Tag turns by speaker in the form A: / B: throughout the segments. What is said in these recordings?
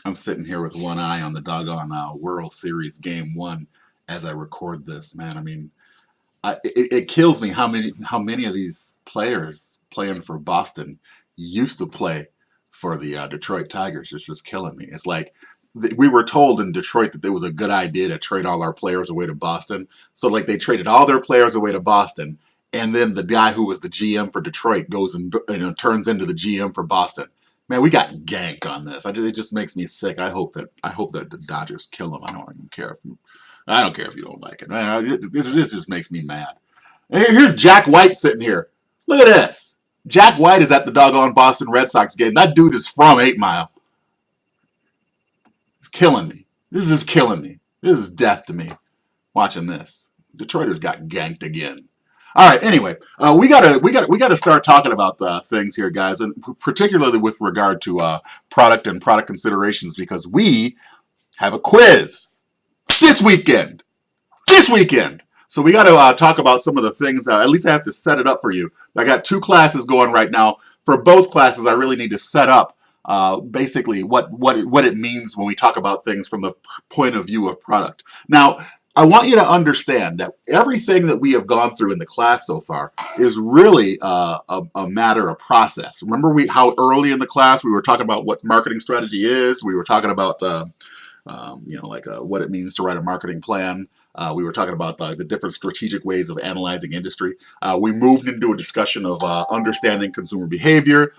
A: I'm sitting here with one eye on the doggone World Series Game 1 as I record this. Man, I mean, it kills me how many of these players playing for Boston used to play for the Detroit Tigers. It's just killing me. It's like we were told in Detroit that it was a good idea to trade all our players away to Boston. So like they traded all their players away to Boston, and then the guy who was the GM for Detroit goes and turns into the GM for Boston. Man, we got ganked on this. It just makes me sick. I hope that the Dodgers kill him. I don't care if you don't like it. Man, it just makes me mad. Here's Jack White sitting here. Look at this. Jack White is at the doggone Boston Red Sox game. That dude is from 8 Mile. It's killing me. This is killing me. This is death to me. Watching this. Detroiters got ganked again. All right. Anyway, we gotta start talking about things here, guys, and particularly with regard to product and product considerations, because we have a quiz this weekend. So we got to talk about some of the things. At least I have to set it up for you. I got 2 classes going right now. For both classes, I really need to set up basically what it means when we talk about things from the point of view of product. Now, I want you to understand that everything that we have gone through in the class so far is really a matter of process. Remember how early in the class we were talking about what marketing strategy is. We were talking about what it means to write a marketing plan. We were talking about the different strategic ways of analyzing industry. We moved into a discussion of understanding consumer behavior.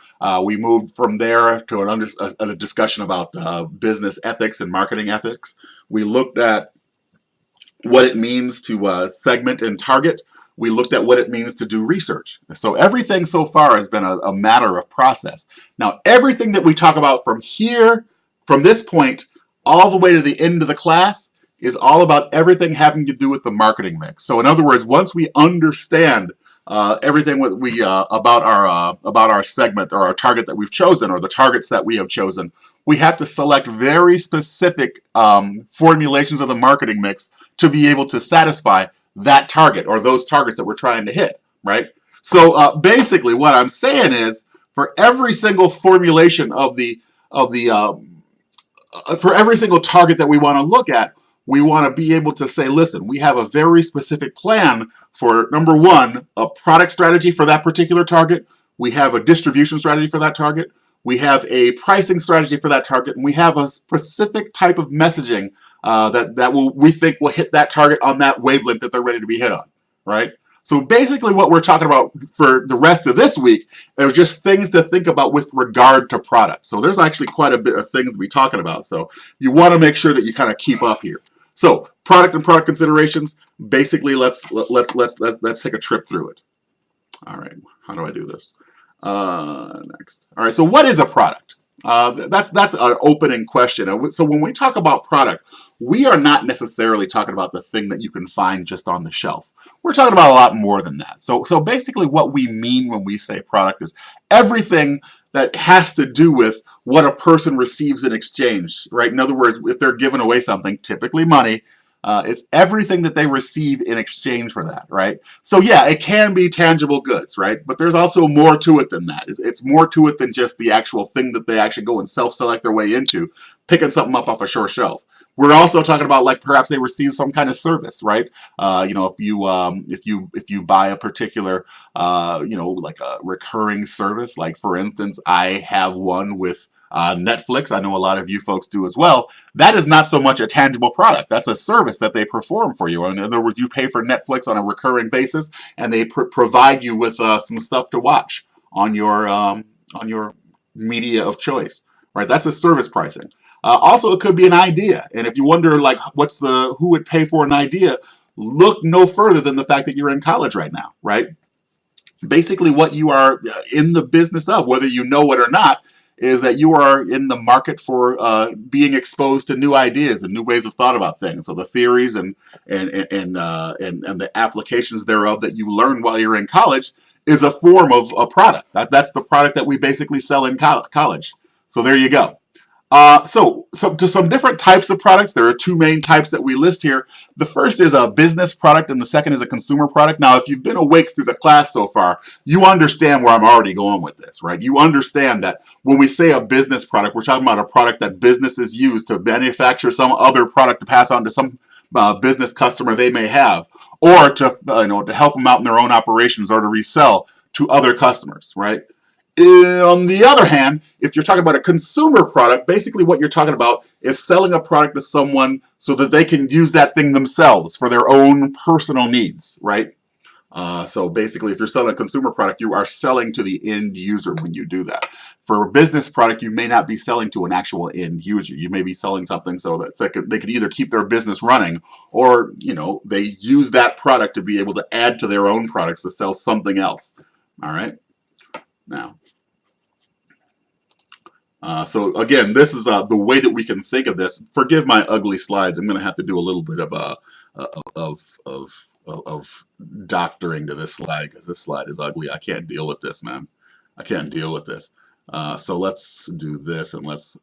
A: We moved from there to a discussion about business ethics and marketing ethics. We looked at what it means to segment and target. We looked at what it means to do research. So everything so far has been a matter of process. Now, everything that we talk about from this point, all the way to the end of the class is all about everything having to do with the marketing mix. So in other words, once we understand everything about our segment or our target that we've chosen or the targets that we have chosen, we have to select very specific formulations of the marketing mix to be able to satisfy that target or those targets that we're trying to hit, right? So basically what I'm saying is for every single formulation for every single target that we want to look at, we want to be able to say, listen, we have a very specific plan for, number one, a product strategy for that particular target. We have a distribution strategy for that target. We have a pricing strategy for that target. And we have a specific type of messaging we think will hit that target on that wavelength that they're ready to be hit on, right? So basically what we're talking about for the rest of this week are just things to think about with regard to product. So there's actually quite a bit of things to be talking about. So you want to make sure that you kind of keep up here. So product and product considerations, basically let's take a trip through it. All right, how do I do this? Next. All right, so what is a product? That's an opening question. So when we talk about product, we are not necessarily talking about the thing that you can find just on the shelf. We're talking about a lot more than that. So basically what we mean when we say product is everything that has to do with what a person receives in exchange, right? In other words, if they're giving away something, typically money, it's everything that they receive in exchange for that, right? So yeah, it can be tangible goods, right? But there's also more to it than that. It's more to it than just the actual thing that they actually go and self-select their way into, picking something up off a short shelf. We're also talking about like perhaps they receive some kind of service, right? If you buy a particular, like a recurring service, like for instance, I have one with Netflix. I know a lot of you folks do as well. That is not so much a tangible product. That's a service that they perform for you. In other words, you pay for Netflix on a recurring basis, and they provide you with some stuff to watch on your media of choice, right? That's a service pricing. Also, it could be an idea, and if you wonder like who would pay for an idea, look no further than the fact that you're in college right now, right? Basically, what you are in the business of, whether you know it or not, is that you are in the market for being exposed to new ideas and new ways of thought about things. So the theories and the applications thereof that you learn while you're in college is a form of a product. That's the product that we basically sell in college. So there you go. So to some different types of products, there are two main types that we list here. The first is a business product, and the second is a consumer product. Now, if you've been awake through the class so far, you understand where I'm already going with this, right? You understand that when we say a business product, we're talking about a product that businesses use to manufacture some other product to pass on to some business customer they may have, or to to help them out in their own operations or to resell to other customers, right? On the other hand, if you're talking about a consumer product, basically what you're talking about is selling a product to someone so that they can use that thing themselves for their own personal needs, right? So basically, if you're selling a consumer product, you are selling to the end user when you do that. For a business product, you may not be selling to an actual end user. You may be selling something so that they can either keep their business running, or they use that product to be able to add to their own products to sell something else. All right. Now, so again, this is the way that we can think of this. Forgive my ugly slides. I'm going to have to do a little bit of of doctoring to this slide because this slide is ugly. I can't deal with this, man. I can't deal with this. So let's do this, and let's.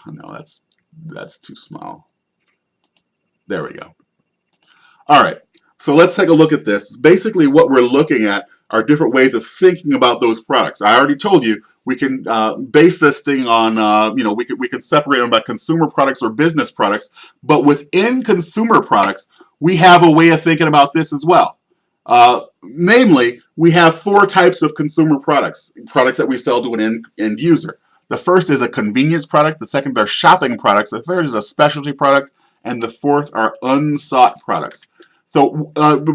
A: No, that's too small. There we go. All right. So let's take a look at this. Basically, what we're looking at are different ways of thinking about those products. I already told you we can base this thing on, we can separate them by consumer products or business products, but within consumer products, we have a way of thinking about this as well. Namely, we have four types of consumer products that we sell to an end user. The first is a convenience product, the second are shopping products, the third is a specialty product, and the fourth are unsought products. So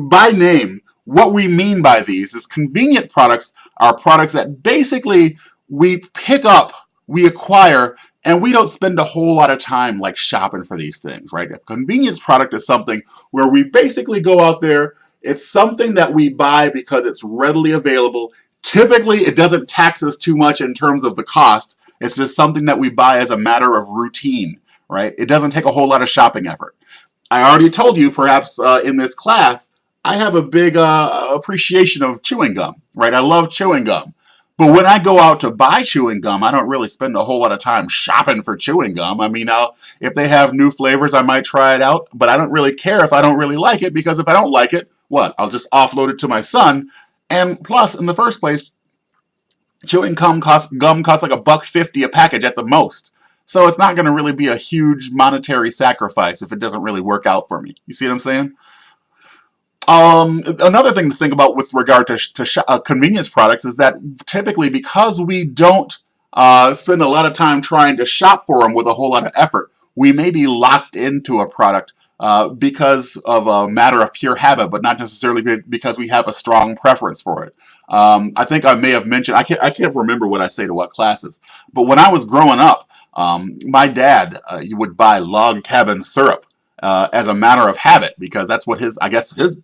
A: by name, what we mean by these is convenient products are products that basically we pick up, we acquire, and we don't spend a whole lot of time like shopping for these things, right? A convenience product is something where we basically go out there, it's something that we buy because it's readily available. Typically, it doesn't tax us too much in terms of the cost. It's just something that we buy as a matter of routine, right? It doesn't take a whole lot of shopping effort. I already told you, perhaps in this class, I have a big appreciation of chewing gum, right? I love chewing gum. But when I go out to buy chewing gum, I don't really spend a whole lot of time shopping for chewing gum. I mean, if they have new flavors, I might try it out, but I don't really care if I don't really like it, because if I don't like it, what? I'll just offload it to my son. And plus, in the first place, chewing gum costs like $1.50 a package at the most. So it's not going to really be a huge monetary sacrifice if it doesn't really work out for me. You see what I'm saying? Another thing to think about with regard to convenience products is that typically, because we don't spend a lot of time trying to shop for them with a whole lot of effort, we may be locked into a product because of a matter of pure habit, but not necessarily because we have a strong preference for it. I think I may have mentioned, I can't remember what I say to what classes, but when I was growing up, my dad would buy log cabin syrup as a matter of habit, because that's what his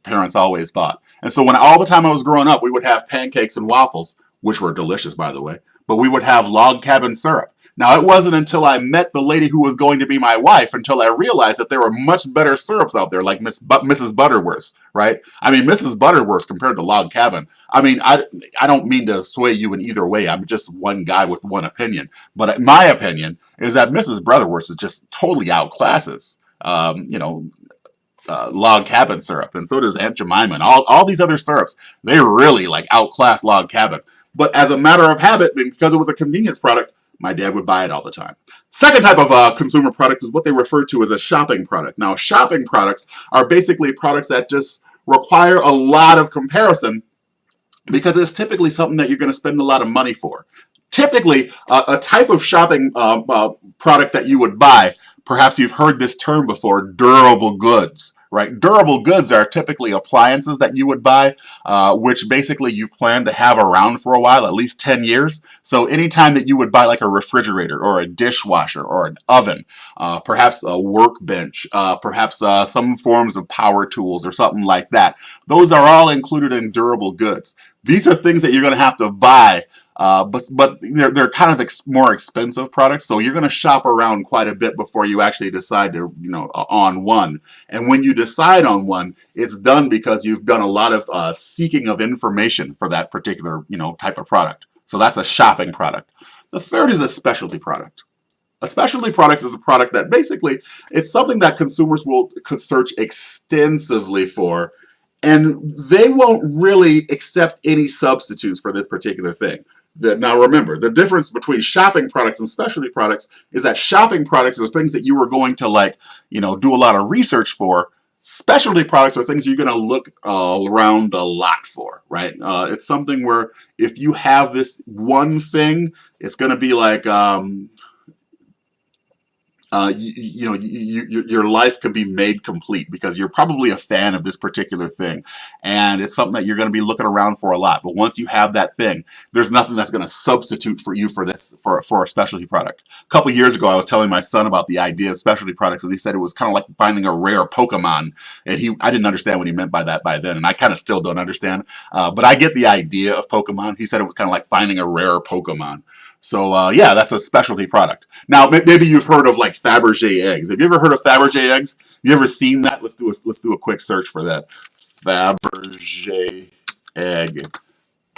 A: parents always bought. And so all the time I was growing up, we would have pancakes and waffles, which were delicious, by the way, but we would have log cabin syrup. Now, it wasn't until I met the lady who was going to be my wife until I realized that there were much better syrups out there, like Mrs. Butterworth, right? I mean, Mrs. Butterworth compared to log cabin. I mean, I don't mean to sway you in either way. I'm just one guy with one opinion. But my opinion is that Mrs. Butterworth is just totally outclasses, log cabin syrup, and so does Aunt Jemima, and all these other syrups. They really outclass log cabin. But as a matter of habit, because it was a convenience product, my dad would buy it all the time. Second type of consumer product is what they refer to as a shopping product. Now, shopping products are basically products that just require a lot of comparison, because it's typically something that you're going to spend a lot of money for. Typically, a type of shopping product that you would buy, perhaps you've heard this term before, durable goods. Right? Durable goods are typically appliances that you would buy, which basically you plan to have around for a while, at least 10 years. So anytime that you would buy like a refrigerator or a dishwasher or an oven, perhaps a workbench, perhaps some forms of power tools or something like that, those are all included in durable goods. These are things that you're going to have to buy, but they're kind of more expensive products, so you're going to shop around quite a bit before you actually decide to on one. And when you decide on one, it's done because you've done a lot of seeking of information for that particular type of product. So that's a shopping product. The third is a specialty product. A specialty product is a product that basically it's something that consumers will search extensively for, and they won't really accept any substitutes for this particular thing. Now remember, the difference between shopping products and specialty products is that shopping products are things that you are going to do a lot of research for. Specialty products are things you're going to look around a lot for, right? It's something where if you have this one thing, it's going to be like your life can be made complete because you're probably a fan of this particular thing, and it's something that you're going to be looking around for a lot. But once you have that thing, there's nothing that's going to substitute for you for a specialty product. A couple years ago, I was telling my son about the idea of specialty products, and he said it was kind of like finding a rare Pokemon, and I didn't understand what he meant by that by then, and I kind of still don't understand. But I get the idea of Pokemon. He said it was kind of like finding a rare Pokemon. So yeah, that's a specialty product. Now maybe you've heard of like Fabergé eggs. Have you ever heard of Fabergé eggs? You ever seen that? Let's do a quick search for that. Fabergé egg.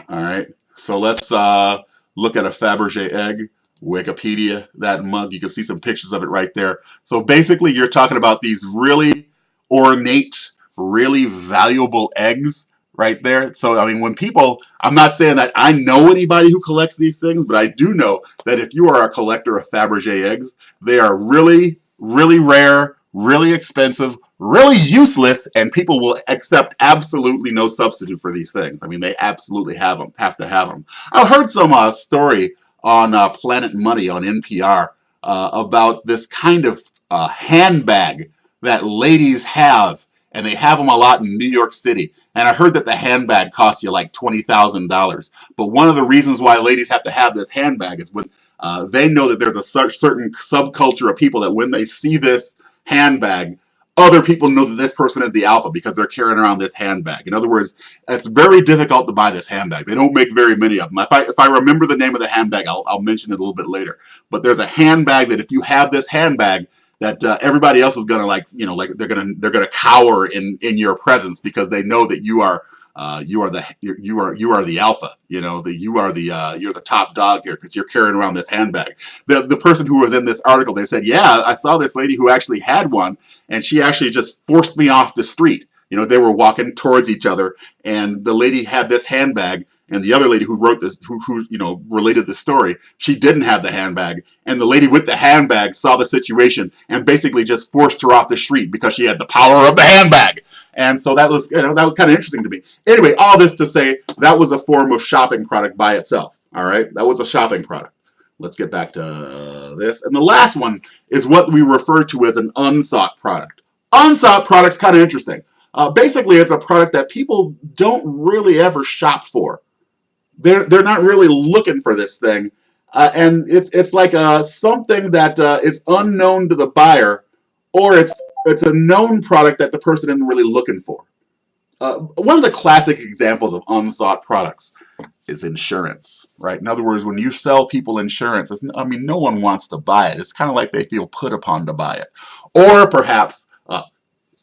A: All right. So let's look at a Fabergé egg. Wikipedia, that mug. You can see some pictures of it right there. So basically, you're talking about these really ornate, really valuable eggs right there. So, I mean, when people, I'm not saying that I know anybody who collects these things, but I do know that if you are a collector of Fabergé eggs, they are really, really rare, really expensive, really useless, and people will accept absolutely no substitute for these things. I mean, they absolutely have to have them. I heard some story on Planet Money on NPR about this kind of handbag that ladies have, and they have them a lot in New York City. And I heard that the handbag costs you like $20,000. But one of the reasons why ladies have to have this handbag is when they know that there's a certain subculture of people that when they see this handbag, other people know that this person is the alpha because they're carrying around this handbag. In other words, it's very difficult to buy this handbag. They don't make very many of them. If I remember the name of the handbag, I'll mention it a little bit later. But there's a handbag that if you have this handbag, that everybody else is gonna they're gonna cower in your presence because they know that you are the alpha. You're the top dog here because you're carrying around this handbag. The person who was in this article, they said, yeah, I saw this lady who actually had one, and she actually just forced me off the street. They were walking towards each other, and the lady had this handbag. And the other lady who wrote this, who related the story, she didn't have the handbag. And the lady with the handbag saw the situation and basically just forced her off the street because she had the power of the handbag. And so that was kind of interesting to me. Anyway, all this to say that was a form of shopping product by itself. All right, that was a shopping product. Let's get back to this. And the last one is what we refer to as an unsought product. Unsought product's kind of interesting. Basically, it's a product that people don't really ever shop for. They're not really looking for this thing, and it's like something that is unknown to the buyer, or it's a known product that the person isn't really looking for. One of the classic examples of unsought products is insurance, right? In other words, when you sell people insurance, no one wants to buy it. It's kind of like they feel put upon to buy it, or perhaps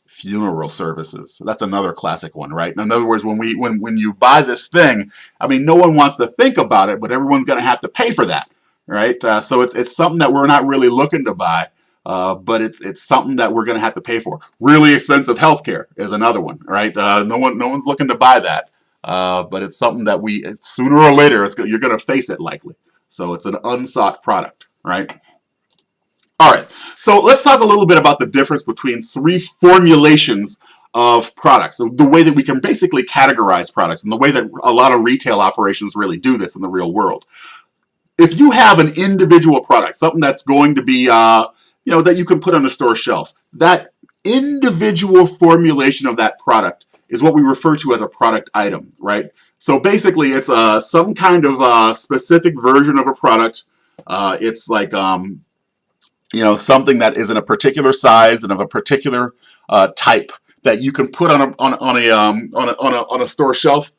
A: funeral services. That's another classic one, right? In other words, when you buy this thing, no one wants to think about it, but everyone's going to have to pay for that, right? So it's something that we're not really looking to buy, but it's something that we're going to have to pay for. Really expensive healthcare is another one, right? No one's looking to buy that, but it's something that sooner or later you're going to face it likely. So it's an unsought product, right? All right, so let's talk a little bit about the difference between three formulations of products, so the way that we can basically categorize products and the way that a lot of retail operations really do this in the real world. If you have an individual product, something that's going to be, that you can put on a store shelf, that individual formulation of that product is what we refer to as a product item, right? So basically, it's some kind of specific version of a product. It's like something that is in a particular size and of a particular type that you can put on a store shelf.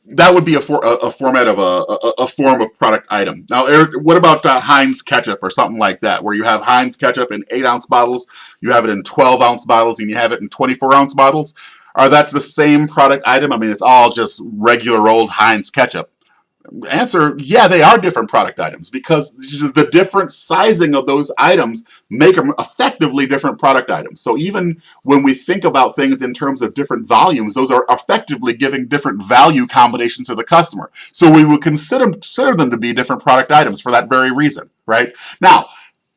A: That would be a format of a form of product item. Now, Eric, what about Heinz ketchup or something like that, where you have Heinz ketchup in 8-ounce bottles, you have it in 12-ounce bottles, and you have it in 24-ounce bottles? That's the same product item? It's all just regular old Heinz ketchup. Answer, yeah, they are different product items because the different sizing of those items make them effectively different product items. So even when we think about things in terms of different volumes, those are effectively giving different value combinations to the customer. So we would consider them to be different product items for that very reason, right? Now,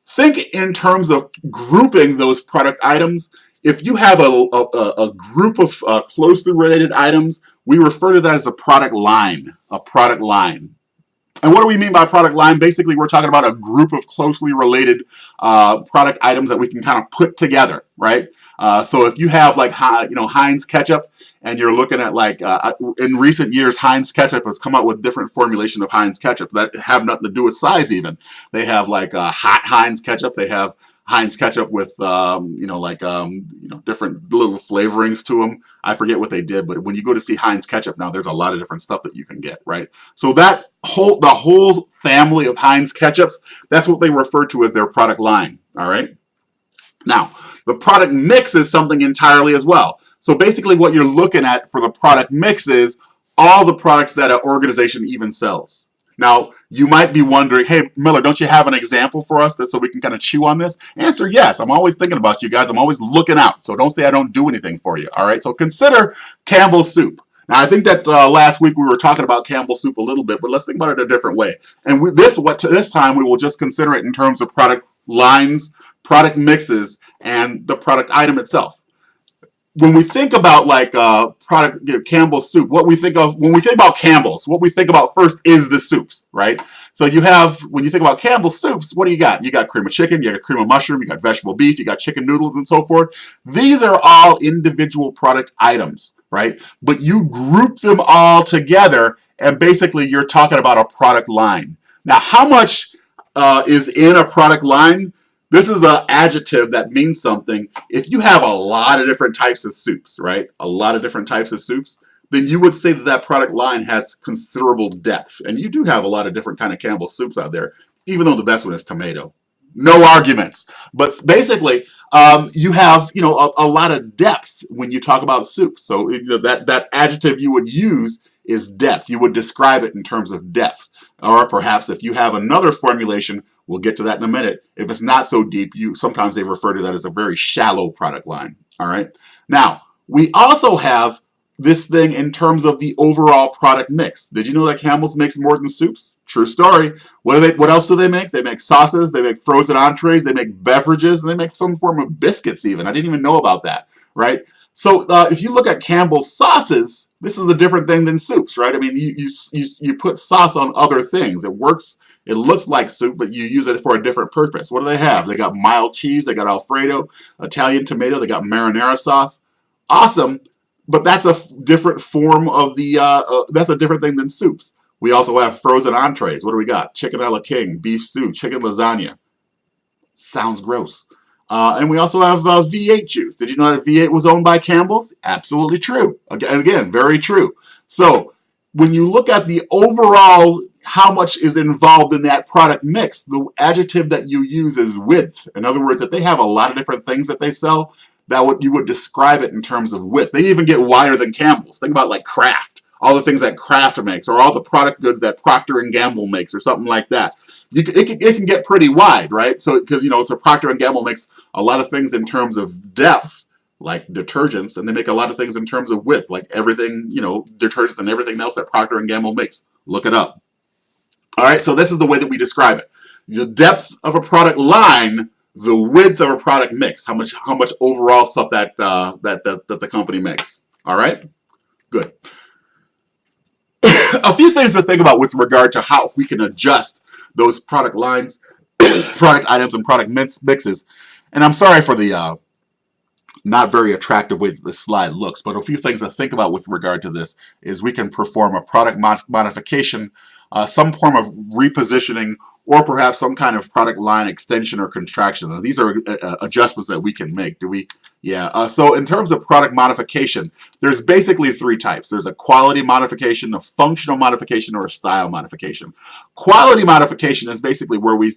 A: think in terms of grouping those product items. If you have a group of closely related items, we refer to that as a product line. A product line. And what do we mean by product line? Basically, we're talking about a group of closely related product items that we can kind of put together, right? So if you have like Heinz ketchup, and you're looking at like in recent years, Heinz ketchup has come out with different formulation of Heinz ketchup that have nothing to do with size. Even they have like hot Heinz ketchup. They have Heinz ketchup with different little flavorings to them. I forget what they did, but when you go to see Heinz ketchup now, there's a lot of different stuff that you can get, right? So the whole family of Heinz ketchups, that's what they refer to as their product line. All right. Now, the product mix is something entirely as well. So basically what you're looking at for the product mix is all the products that an organization even sells. Now, you might be wondering, hey, Miller, don't you have an example for us so we can kind of chew on this? Answer, yes. I'm always thinking about you guys. I'm always looking out. So don't say I don't do anything for you. All right. So consider Campbell's soup. Now, I think that last week we were talking about Campbell's soup a little bit, but let's think about it a different way. And this time we will just consider it in terms of product lines, product mixes, and the product item itself. When we think about like Campbell's soup, what we think of when we think about Campbell's, what we think about first is the soups, right? So when you think about Campbell's soups, what do you got? You got cream of chicken, you got cream of mushroom, you got vegetable beef, you got chicken noodles, and so forth. These are all individual product items, right? But you group them all together, and basically you're talking about a product line. Now, how much is in a product line? This is the adjective that means something. If you have a lot of different types of soups, right? A lot of different types of soups, then you would say that that product line has considerable depth. And you do have a lot of different kind of Campbell's soups out there, even though the best one is tomato. No arguments. But basically, you have a lot of depth when you talk about soups. So that adjective you would use is depth. You would describe it in terms of depth. Or perhaps if you have another formulation, we'll get to that in a minute. If it's not so deep, sometimes they refer to that as a very shallow product line. All right. Now, we also have this thing in terms of the overall product mix. Did you know that Campbell's makes more than soups? True story. What else do they make? They make sauces, they make frozen entrees, they make beverages, and they make some form of biscuits even. I didn't even know about that, right? So if you look at Campbell's sauces, this is a different thing than soups, right? I mean, you put sauce on other things. It works. It looks like soup, but you use it for a different purpose. What do they have? They got mild cheese, they got Alfredo, Italian tomato, they got marinara sauce. Awesome, but that's a different form of that's a different thing than soups. We also have frozen entrees. What do we got? Chicken a la king, beef stew, chicken lasagna. Sounds gross. And we also have V8 juice. Did you know that V8 was owned by Campbell's? Absolutely true. Again, very true. So when you look at the overall how much is involved in that product mix, the adjective that you use is width. In other words, that they have a lot of different things that they sell, you would describe it in terms of width. They even get wider than Campbell's. Think about like Kraft, all the things that Kraft makes, or all the product goods that Procter & Gamble makes, or something like that. It can get pretty wide, right? So because so Procter & Gamble makes a lot of things in terms of depth, like detergents, and they make a lot of things in terms of width, like everything, detergents and everything else that Procter & Gamble makes. Look it up. All right, so this is the way that we describe it. The depth of a product line, the width of a product mix, how much overall stuff that the company makes. All right, good. A few things to think about with regard to how we can adjust those product lines, product items, and product mixes. And I'm sorry for the not very attractive way that this slide looks, but a few things to think about with regard to this is we can perform a product modification, some form of repositioning, or perhaps some kind of product line extension or contraction. Now, these are adjustments that we can make. Do we Yeah, so in terms of product modification, there's basically three types. There's a quality modification, a functional modification, or a style modification. Quality modification is basically where we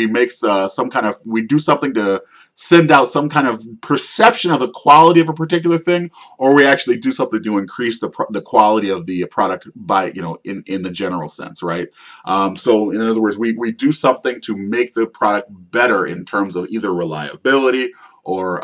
A: make some kind of, we do something to send out some kind of perception of the quality of a particular thing, or we actually do something to increase the quality of the product by, in the general sense, right? So in other words, we do something to make the product better in terms of either reliability or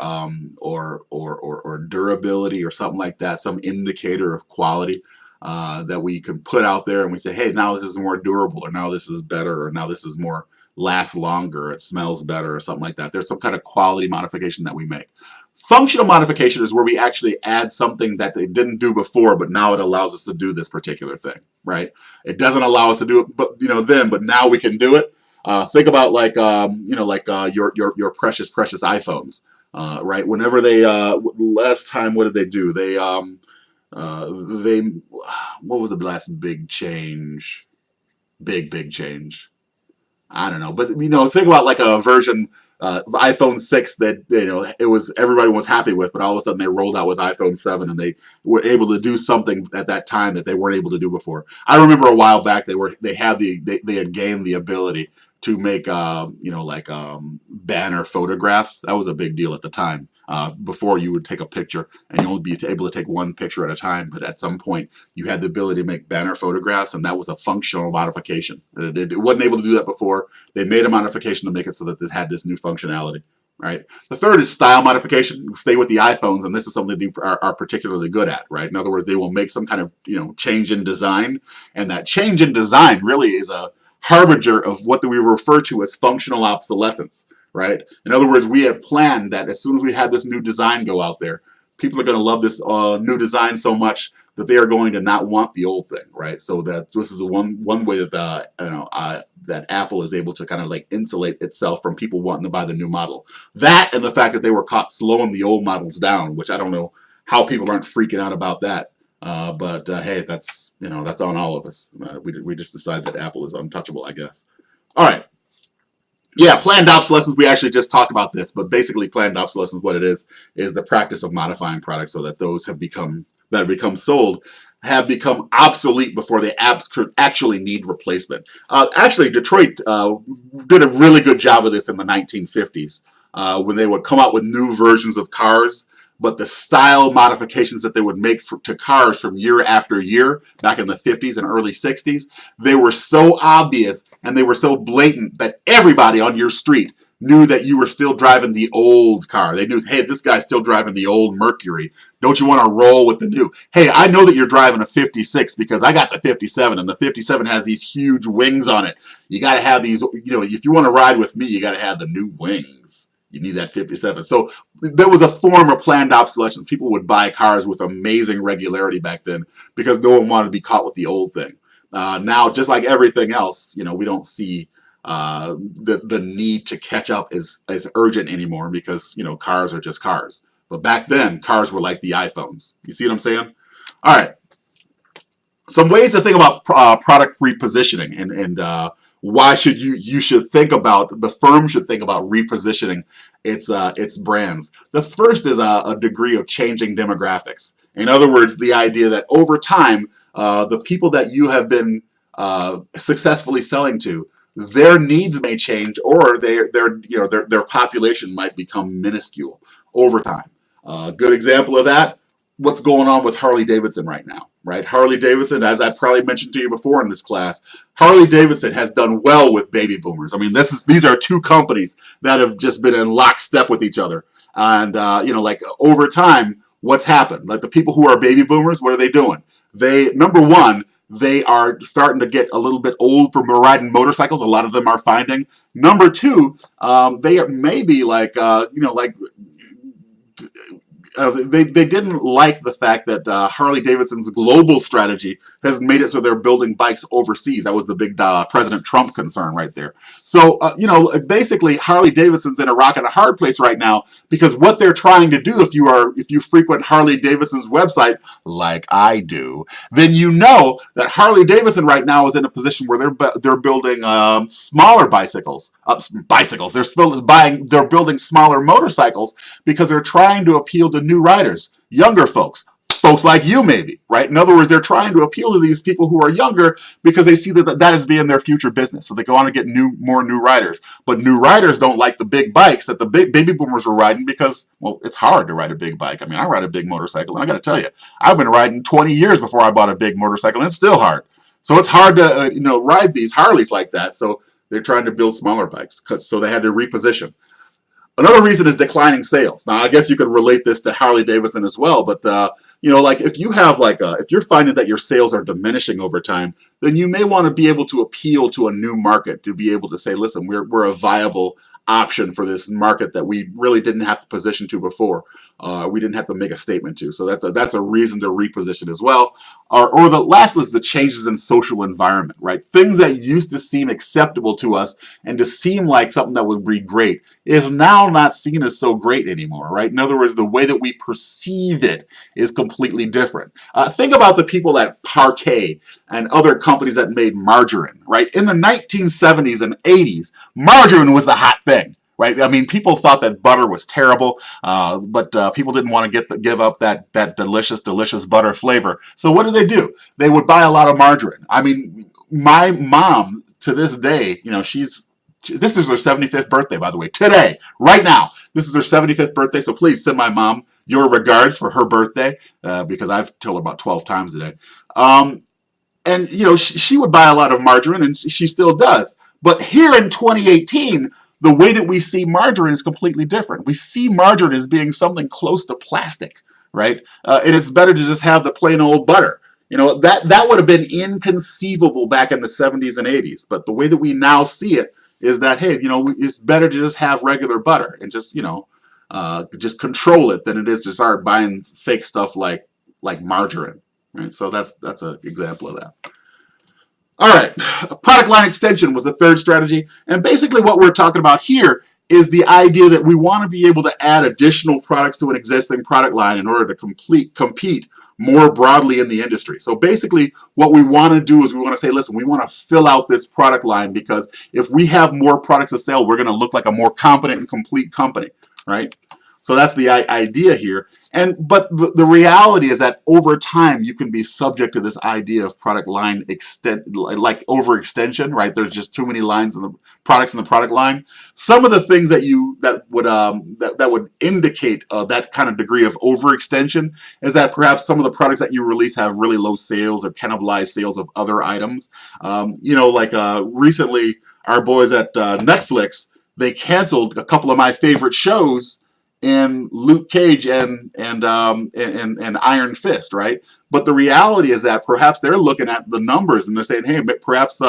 A: durability or something like that, some indicator of quality that we can put out there, and we say, hey, now this is more durable, or now this is better, or now this is more lasts longer, it smells better, or something like that. There's some kind of quality modification that we make. Functional modification is where we actually add something that they didn't do before, but now it allows us to do this particular thing, right? It doesn't allow us to do it, but but now we can do it. Think about like your precious iPhones, right? Whenever they last time, what did they do? They what was the last big change? Big change. I don't know, but think about like a version of iPhone 6 that it was everybody was happy with, but all of a sudden they rolled out with iPhone 7, and they were able to do something at that time that they weren't able to do before. I remember a while back they had gained the ability to make banner photographs. That was a big deal at the time. Before, you would take a picture and you only be able to take one picture at a time, but at some point you had the ability to make banner photographs, and that was a functional modification. It wasn't able to do that before. They made a modification to make it so that it had this new functionality. Right. The third is style modification. Stay with the iPhones, and this is something they are particularly good at. Right. In other words, they will make some kind of change in design, and that change in design really is a harbinger of what we refer to as functional obsolescence. Right. In other words, we have planned that as soon as we have this new design go out there, people are going to love this new design so much that they are going to not want the old thing, right? So that this is one way that that Apple is able to kind of like insulate itself from people wanting to buy the new model. That, and the fact that they were caught slowing the old models down, which I don't know how people aren't freaking out about that. But hey, that's on all of us. We just decide that Apple is untouchable, I guess. All right. Yeah, planned obsolescence, we actually just talked about this, but basically planned obsolescence, what it is the practice of modifying products so that those have become sold have become obsolete before they actually need replacement. Actually, Detroit did a really good job of this in the 1950s when they would come out with new versions of cars, but the style modifications that they would make to cars from year after year back in the 50s and early 60s, they were so obvious and they were so blatant that everybody on your street knew that you were still driving the old car. They knew, hey, this guy's still driving the old Mercury. Don't you want to roll with the new? Hey, I know that you're driving a 56 because I got the 57, and the 57 has these huge wings on it. You got to have these, if you want to ride with me, you got to have the new wings. You need that 57. So there was a form of planned obsolescence. People would buy cars with amazing regularity back then because no one wanted to be caught with the old thing. Now, just like everything else, we don't see the need to catch up as urgent anymore because, cars are just cars. But back then, cars were like the iPhones. You see what I'm saying? All right. Some ways to think about product repositioning and why you should think about, the firm should think about repositioning its brands. The first is a degree of changing demographics. In other words, the idea that over time, the people that you have been successfully selling to, their needs may change, or their population might become minuscule over time. Good example of that, what's going on with Harley Davidson right now, right? Harley Davidson, as I probably mentioned to you before in this class, Harley Davidson has done well with baby boomers. I mean, these are two companies that have just been in lockstep with each other. And, like over time, what's happened? Like the people who are baby boomers, what are they doing? Number one, they are starting to get a little bit old for riding motorcycles. A lot of them are finding. Number two, they are maybe they didn't like the fact that Harley Davidson's global strategy has made it so they're building bikes overseas. That was the big President Trump concern right there. So, basically Harley Davidson's in a rock and a hard place right now, because what they're trying to do, if you frequent Harley Davidson's website, like I do, then you know that Harley Davidson right now is in a position where they're building smaller bicycles. They're building smaller motorcycles because they're trying to appeal to new riders, younger folks like you maybe, right? In other words, they're trying to appeal to these people who are younger because they see that is being their future business. So they go on to get more new riders. But new riders don't like the big bikes that the big baby boomers were riding because, well, it's hard to ride a big bike. I mean, I ride a big motorcycle, and I got to tell you, I've been riding 20 years before I bought a big motorcycle, and it's still hard. So it's hard to ride these Harleys like that. So they're trying to build smaller bikes, so they had to reposition. Another reason is declining sales. Now, I guess you could relate this to Harley Davidson as well, but like if you have if you're finding that your sales are diminishing over time, then you may want to be able to appeal to a new market, to be able to say, listen, we're a viable option for this market that we really didn't have to position to before. We didn't have to make a statement to. So that's a reason to reposition as well. Or the last is the changes in social environment, right? Things that used to seem acceptable to us and to seem like something that would be great is now not seen as so great anymore, right? In other words, the way that we perceive it is completely different. Think about the people at Parquet and other companies that made margarine, right? In the 1970s and 80s, margarine was the hot thing. Right? I mean, people thought that butter was terrible, but people didn't want to give up that delicious butter flavor. So what did they do? They would buy a lot of margarine. I mean, my mom to this day, this is her 75th birthday, by the way, today, right now. This is her 75th birthday, so please send my mom your regards for her birthday, because I've told her about 12 times today. And she would buy a lot of margarine, and she still does. But here in 2018, the way that we see margarine is completely different. We see margarine as being something close to plastic, right? And it's better to just have the plain old butter. That would have been inconceivable back in the 70s and 80s. But the way that we now see it is that, hey, it's better to just have regular butter and just control it than it is to start buying fake stuff like margarine, right? So that's an example of that. All right, product line extension was the third strategy. And basically what we're talking about here is the idea that we want to be able to add additional products to an existing product line in order to compete more broadly in the industry. So basically what we want to do is we want to say, listen, we want to fill out this product line, because if we have more products to sell, we're going to look like a more competent and complete company, right? So that's the idea here. But the reality is that over time you can be subject to this idea of product line like overextension, right? There's just too many lines in the products in the product line. Some of the things that would indicate that kind of degree of overextension is that perhaps some of the products that you release have really low sales or cannibalize sales of other items. Recently, our boys at Netflix, they canceled a couple of my favorite shows in Luke Cage and Iron Fist, right? But the reality is that perhaps they're looking at the numbers and they're saying, hey, perhaps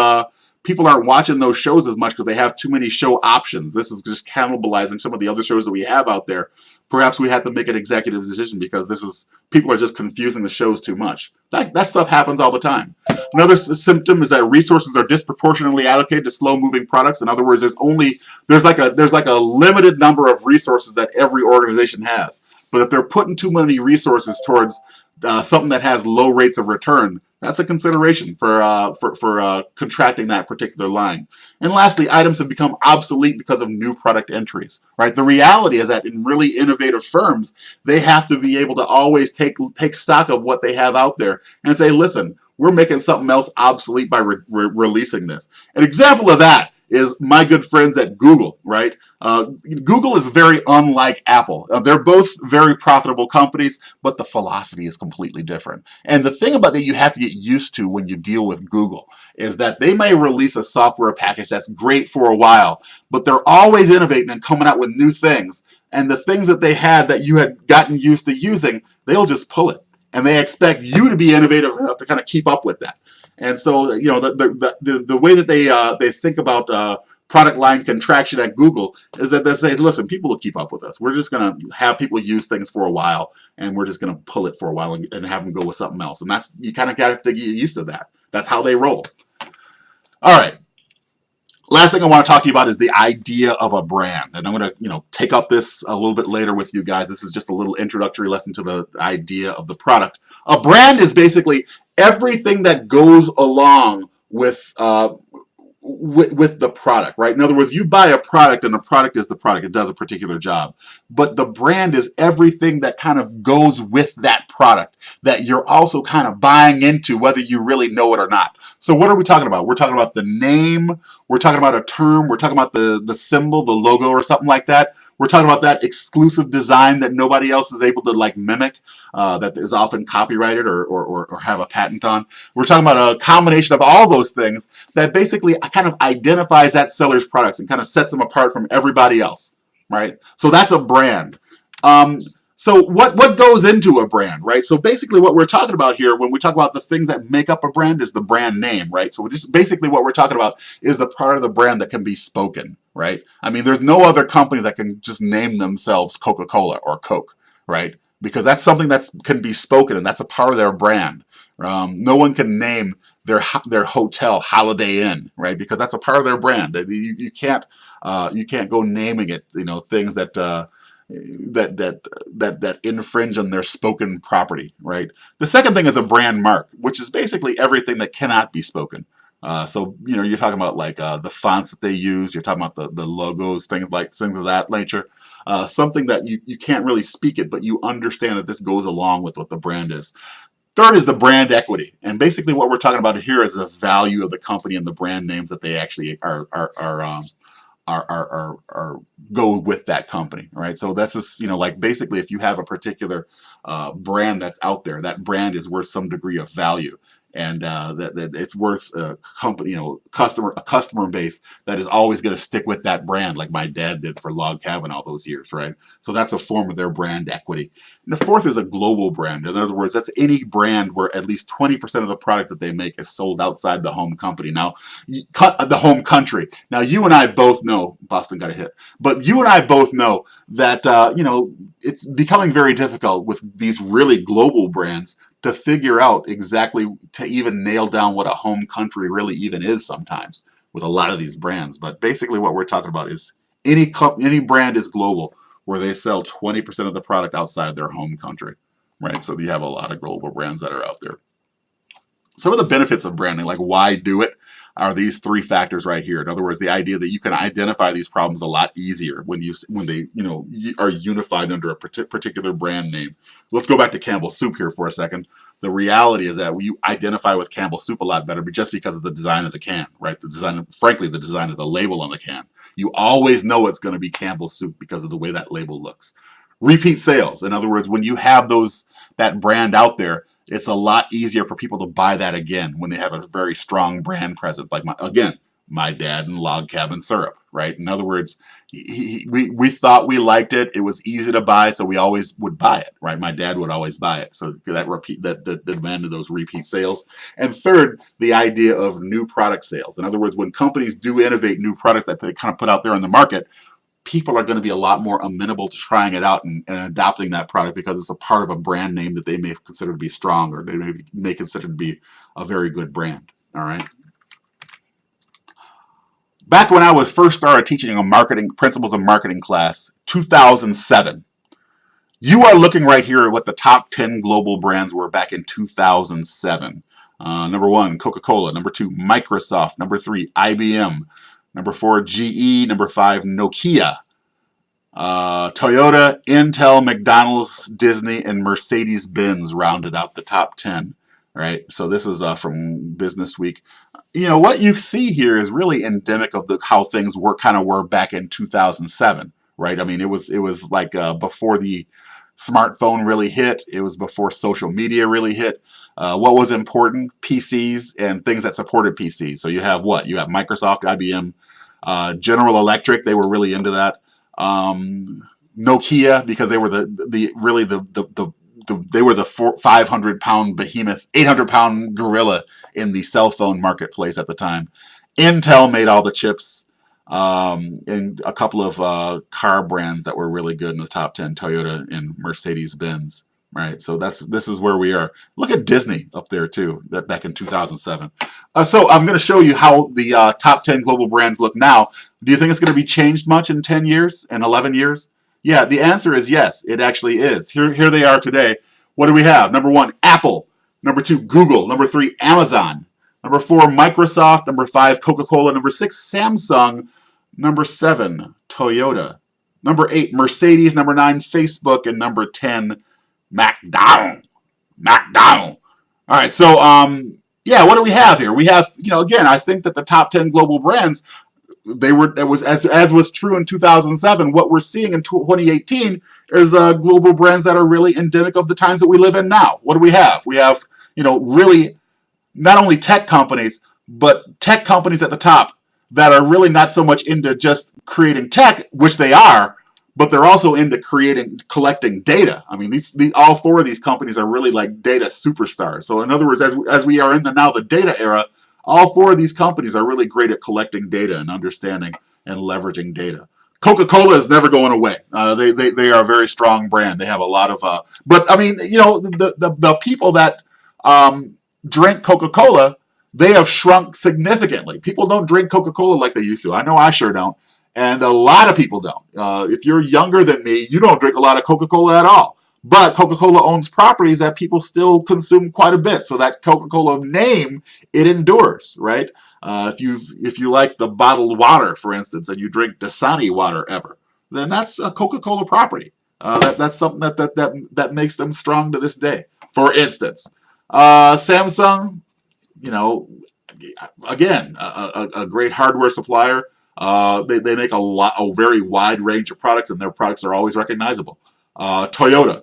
A: people aren't watching those shows as much because they have too many show options. This is just cannibalizing some of the other shows that we have out there. Perhaps we have to make an executive decision because people are just confusing the shows too much. That stuff happens all the time. Another symptom is that resources are disproportionately allocated to slow-moving products. In other words, there's like a limited number of resources that every organization has. But if they're putting too many resources towards something that has low rates of return, that's a consideration for contracting that particular line. And lastly, items have become obsolete because of new product entries, right? The reality is that in really innovative firms, they have to be able to always take stock of what they have out there and say, listen, we're making something else obsolete by releasing this. An example of that is my good friends at Google, right? Google is very unlike Apple. They're both very profitable companies, but the philosophy is completely different. And the thing about that you have to get used to when you deal with Google is that they may release a software package that's great for a while, but they're always innovating and coming out with new things. And the things that they had that you had gotten used to using, they'll just pull it. And they expect you to be innovative enough to kind of keep up with that. And so, the way that they think about product line contraction at Google is that they say, listen, people will keep up with us. We're just going to have people use things for a while, and we're just going to pull it for a while and have them go with something else. And that's, you kind of got to get used to that. That's how they roll. All right. Last thing I want to talk to you about is the idea of a brand. And I'm going to, take up this a little bit later with you guys. This is just a little introductory lesson to the idea of the product. A brand is basically everything that goes along with the product, right? In other words, you buy a product and the product is the product. It does a particular job. But the brand is everything that kind of goes with that product that you're also kind of buying into, whether you really know it or not. So what are we talking about? We're talking about the name. We're talking about a term. We're talking about the symbol, the logo or something like that. We're talking about that exclusive design that nobody else is able to like mimic, that is often copyrighted or have a patent on. We're talking about a combination of all those things that basically kind of identifies that seller's products and kind of sets them apart from everybody else, right? So that's a brand. So what goes into a brand, right? So basically what we're talking about here when we talk about the things that make up a brand is the brand name, right? So just basically what we're talking about is the part of the brand that can be spoken, right? I mean, there's no other company that can just name themselves Coca-Cola or Coke, right? Because that's something that can be spoken and that's a part of their brand. No one can name their hotel Holiday Inn, right? Because that's a part of their brand. You can't go naming it, things that infringe on their spoken property, right? The second thing is a brand mark, which is basically everything that cannot be spoken. So you're talking about like the fonts that they use. You're talking about the logos, things of that nature. Something that you can't really speak it, but you understand that this goes along with what the brand is. Third is the brand equity, and basically what we're talking about here is the value of the company and the brand names that they actually are go with that company, right? So that's just, like basically if you have a particular brand that's out there, that brand is worth some degree of value, and that it's worth a company, customer base that is always going to stick with that brand, like my dad did for Log Cabin all those years, right? So that's a form of their brand equity. And the fourth is a global brand. In other words, that's any brand where at least 20% of the product that they make is sold outside the home company. Now, the home country. Now, you and I both know, Boston got a hit, but you and I both know that, it's becoming very difficult with these really global brands to figure out exactly, to even nail down what a home country really even is sometimes with a lot of these brands. But basically what we're talking about is any brand is global where they sell 20% of the product outside of their home country, right? So you have a lot of global brands that are out there. Some of the benefits of branding, like why do it, are these three factors right here. In other words, the idea that you can identify these problems a lot easier when they are unified under a particular brand name. Let's go back to Campbell Soup here for a second. The reality is that we identify with Campbell Soup a lot better, but just because of the design of the can, right? Frankly, the design of the label on the can. You always know it's going to be Campbell Soup because of the way that label looks. Repeat sales. In other words, when you have that brand out there, it's a lot easier for people to buy that again when they have a very strong brand presence. Like my dad and Log Cabin syrup, right? In other words, we thought we liked it. It was easy to buy, so we always would buy it, right? My dad would always buy it. So that demanded those repeat sales. And third, the idea of new product sales. In other words, when companies do innovate new products that they kind of put out there on the market, people are going to be a lot more amenable to trying it out and adopting that product because it's a part of a brand name that they may consider to be strong, or they may consider to be a very good brand. All right. Back when I first started teaching a principles of marketing class, 2007, you are looking right here at what the top 10 global brands were back in 2007. Number 1, Coca-Cola. Number 2, Microsoft. Number 3, IBM. Number 4, GE. Number 5, Nokia. Toyota, Intel, McDonald's, Disney, and Mercedes-Benz rounded out the top 10. Right? So this is from Business Week. What you see here is really endemic of how things were back in 2007. Right? I mean, it was like before the smartphone really hit. It was before social media really hit. What was important? PCs and things that supported PCs. So you have what? You have Microsoft, IBM, General Electric. They were really into that. Nokia, because they were they were the 500-pound behemoth, 800-pound gorilla in the cell phone marketplace at the time. Intel made all the chips. and a couple of car brands that were really good in the top 10, Toyota and Mercedes-Benz. Right, so this is where we are. Look at Disney up there too, that back in 2007. So I'm going to show you how the top 10 global brands look now. Do you think it's going to be changed much in 10 years and 11 years? Yeah, the answer is yes, it actually is. Here they are today. What do we have? Number 1, Apple. Number 2, Google. Number 3, Amazon. Number 4, Microsoft. Number 5, Coca-Cola. Number 6, Samsung. Number 7, Toyota. Number 8, Mercedes. Number 9, Facebook. And number 10, McDonald. All right, so yeah, what do we have here? We have, again, I think that the top 10 global brands, that was as was true in 2007. What we're seeing in 2018 is global brands that are really endemic of the times that we live in now. What do we have? We have, really not only tech companies, but tech companies at the top that are really not so much into just creating tech, which they are, but they're also into collecting data. I mean, all 4 of these companies are really like data superstars. So in other words, as we are in the data era, all 4 of these companies are really great at collecting data and understanding and leveraging data. Coca-Cola is never going away. They are a very strong brand. They have a lot of, but I mean, the people that drink Coca-Cola, they have shrunk significantly. People don't drink Coca-Cola like they used to. I know I sure don't. And a lot of people don't. If you're younger than me, you don't drink a lot of Coca-Cola at all. But Coca-Cola owns properties that people still consume quite a bit. So that Coca-Cola name, it endures, right? If you like the bottled water, for instance, and you drink Dasani water ever, then that's a Coca-Cola property. That's something that makes them strong to this day. For instance, Samsung, again, a great hardware supplier. They make a very wide range of products, and their products are always recognizable. Toyota,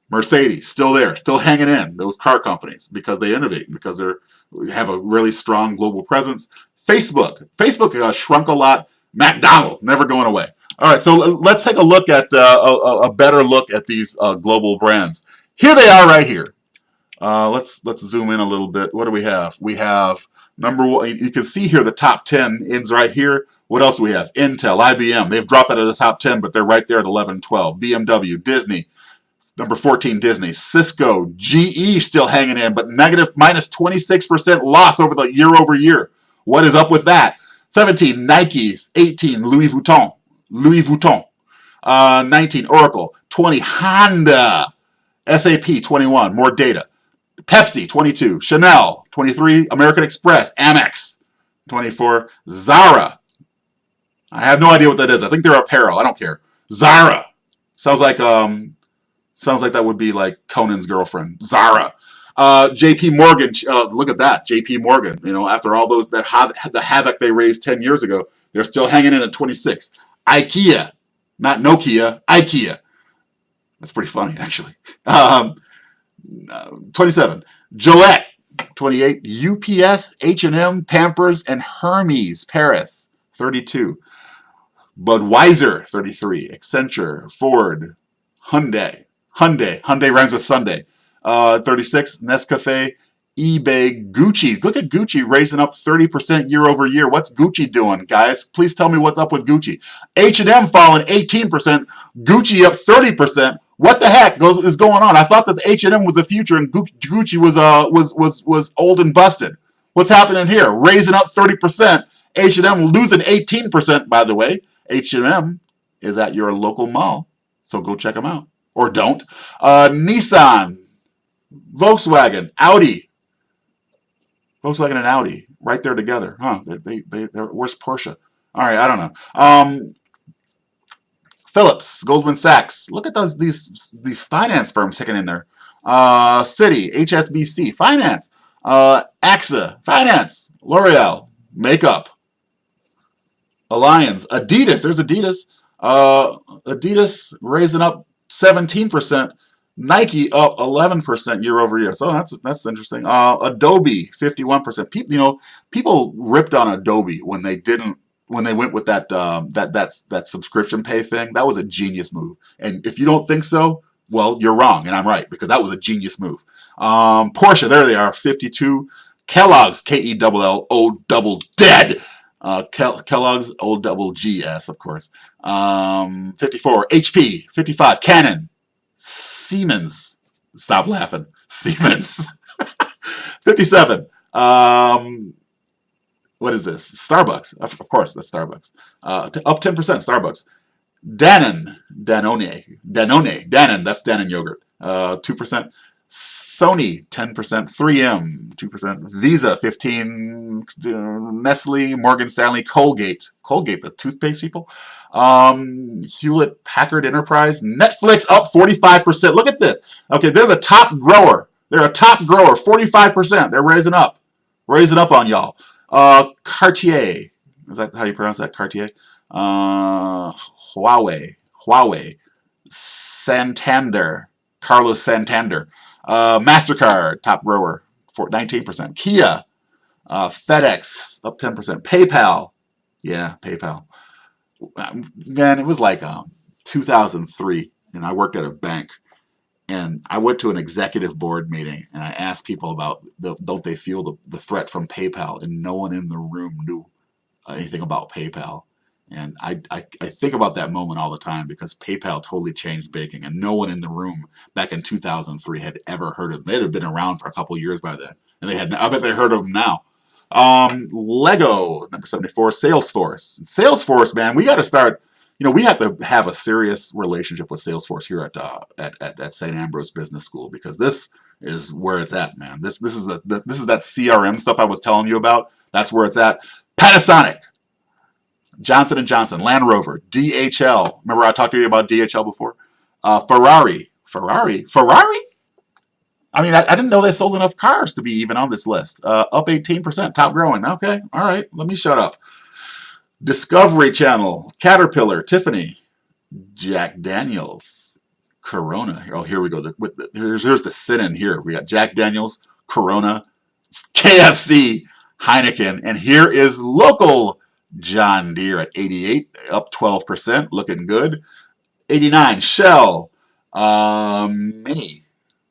A: Mercedes, still there, still hanging in, those car companies, because they innovate, because they have a really strong global presence. Facebook shrunk a lot. McDonald's, never going away. All right, so let's take a look at a better look at these global brands. Here they are right here. Let's zoom in a little bit. What do we have? We have number 1. You can see here the top 10 ends right here. What else do we have? Intel, IBM. They've dropped out of the top 10, but they're right there at 11 and 12. BMW, Disney. Number 14, Disney. Cisco, GE still hanging in, but minus 26% loss over the year over year. What is up with that? 17, Nike. 18, Louis Vuitton. 19, Oracle. 20, Honda. SAP, 21, more data. Pepsi, 22. Chanel, 23. American Express. Amex, 24. Zara. I have no idea what that is. I think they're apparel. I don't care. Zara. Sounds like that would be like Conan's girlfriend. Zara. JP Morgan. Look at that. JP Morgan. After all the havoc they raised 10 years ago, they're still hanging in at 26. IKEA. Not Nokia. IKEA. That's pretty funny, actually. 27. Gillette. 28. UPS, H&M, Pampers, and Hermes Paris. 32. Budweiser. 33. Accenture. Ford. Hyundai rhymes with Sunday. 36. Nescafe. eBay. Gucci. Look at Gucci raising up 30% year over year. What's Gucci doing, guys? Please tell me what's up with Gucci. H&M falling 18%. Gucci up 30%. What the heck is going on? I thought that the H&M was the future and Gucci was old and busted. What's happening here? Raising up 30%. H&M losing 18%, by the way. H&M is at your local mall, so go check them out. Or don't. Nissan, Volkswagen, Audi. Volkswagen and Audi, right there together. Huh, where's Porsche? All right, I don't know. Phillips, Goldman Sachs. Look at these finance firms hanging in there. Citi, HSBC, finance. AXA, finance. L'Oreal, makeup. Alliance, Adidas. There's Adidas. Adidas raising up 17%. Nike up 11% year over year. So that's interesting. Adobe 51%. People ripped on Adobe when they went with that subscription pay thing. That was a genius move. And if you don't think so, well, you're wrong, and I'm right, because that was a genius move. Porsche, there they are, 52. Kellogg's, Kellogg, double dead. Kellogg's, old double GS, of course. 54, HP. 55, Canon. Siemens. Stop laughing. Siemens. 57. What is this? Starbucks. Of course, that's Starbucks. Up 10%, Starbucks. Danone, that's Danone yogurt. 2%. Sony, 10%. 3M, 2%. Visa, 15. Nestle, Morgan Stanley, Colgate, the toothpaste people. Hewlett Packard Enterprise, Netflix up 45%. Look at this. Okay, they're the top grower. They're a top grower, 45%. They're raising up on y'all. Cartier, is that how you pronounce that? Cartier. Huawei, Santander, Carlos Santander, MasterCard, top grower, 19%. Kia, FedEx, up 10%. PayPal, yeah, PayPal. Man, it was like 2003, and I worked at a bank, and I went to an executive board meeting, and I asked people about don't they feel the threat from PayPal, and no one in the room knew anything about PayPal. And I think about that moment all the time because PayPal totally changed banking, and no one in the room back in 2003 had ever heard of them. They had been around for a couple years by then, and I bet they heard of them now. Lego, number 74, Salesforce. Salesforce, man, we got to start. We have to have a serious relationship with Salesforce here at St. Ambrose Business School, because this is where it's at, man. This is that CRM stuff I was telling you about. That's where it's at. Panasonic, Johnson & Johnson, Land Rover, DHL. Remember I talked to you about DHL before? Ferrari. I mean, I didn't know they sold enough cars to be even on this list. Up 18%, top growing. Okay, all right, let me shut up. Discovery Channel, Caterpillar, Tiffany, Jack Daniels, Corona. Oh, here we go. Here's the sit-in here. We got Jack Daniels, Corona, KFC, Heineken, and here is local John Deere at 88, up 12%, looking good. 89, Shell, Mini.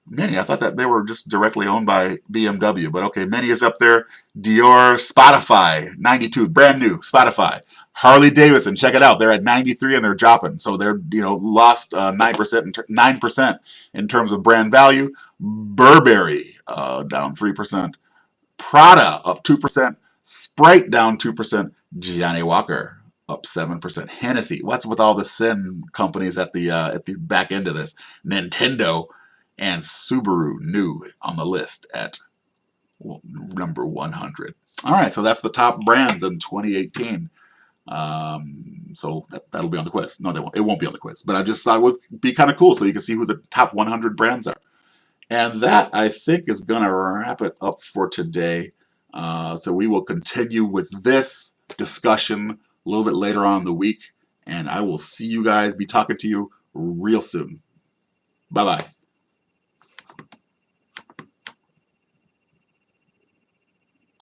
A: I thought that they were just directly owned by BMW, but okay, Mini is up there. Dior, Spotify, 92, brand new, Spotify. Harley Davidson, check it out. They're at 93 and they're dropping, so they're lost 9% in terms of brand value. Burberry down 3%. Prada up 2%. Sprite down 2%. Johnny Walker up 7%. Hennessy. What's with all the sin companies at the back end of this? Nintendo and Subaru new on the list at number 100. All right, so that's the top brands in 2018. So that'll be on the quiz. No, it won't be on the quiz. But I just thought it would be kind of cool so you can see who the top 100 brands are. And that, I think, is going to wrap it up for today. So we will continue with this discussion a little bit later on in the week. And I will see you guys, be talking to you real soon. Bye-bye.